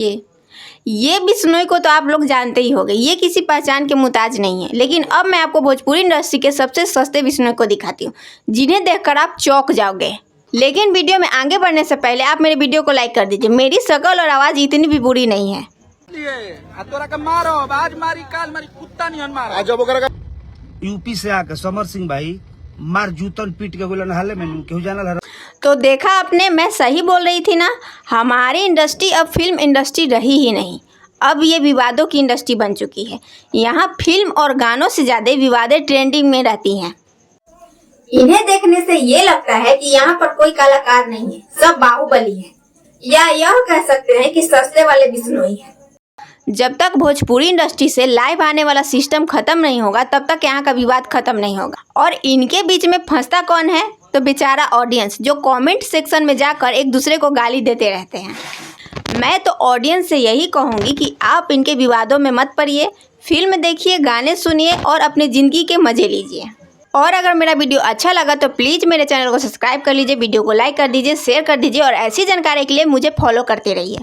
ये बिश्नोई को तो आप लोग जानते ही होंगे, ये किसी पहचान के मुताज नहीं है। लेकिन अब मैं आपको भोजपुरी इंडस्ट्री के सबसे सस्ते बिश्नोई को दिखाती हूँ, जिन्हें देखकर आप चौंक जाओगे। लेकिन वीडियो में आगे बढ़ने से पहले आप मेरे वीडियो को लाइक कर दीजिए। मेरी शक्ल और आवाज़ इतनी भी बुरी नहीं है। यूपी से आकर समर सिंह भाई मार जूतन पीट के बोलन हाले में क्यों जाना। तो देखा आपने, मैं सही बोल रही थी ना। हमारी इंडस्ट्री अब फिल्म इंडस्ट्री रही ही नहीं, अब ये विवादों की इंडस्ट्री बन चुकी है। यहाँ फिल्म और गानों से ज़्यादा विवादें ट्रेंडिंग में रहती हैं। इन्हें देखने से ये लगता है कि यहाँ पर कोई कलाकार नहीं है, सब बाहुबली है, या यह कह सकते हैं कि सस्ते वाले बिश्नोई है। जब तक भोजपुरी इंडस्ट्री से लाइव आने वाला सिस्टम खत्म नहीं होगा, तब तक यहाँ का विवाद खत्म नहीं होगा। और इनके बीच में फंसता कौन है? तो बेचारा ऑडियंस, जो कमेंट सेक्शन में जाकर एक दूसरे को गाली देते रहते हैं। मैं तो ऑडियंस से यही कहूँगी कि आप इनके विवादों में मत पड़िए, फिल्म देखिए, गाने सुनिए और अपनी ज़िंदगी के मज़े लीजिए। और अगर मेरा वीडियो अच्छा लगा तो प्लीज़ मेरे चैनल को सब्सक्राइब कर लीजिए, वीडियो को लाइक कर दीजिए, शेयर कर दीजिए और ऐसी जानकारी के लिए मुझे फॉलो करते रहिए।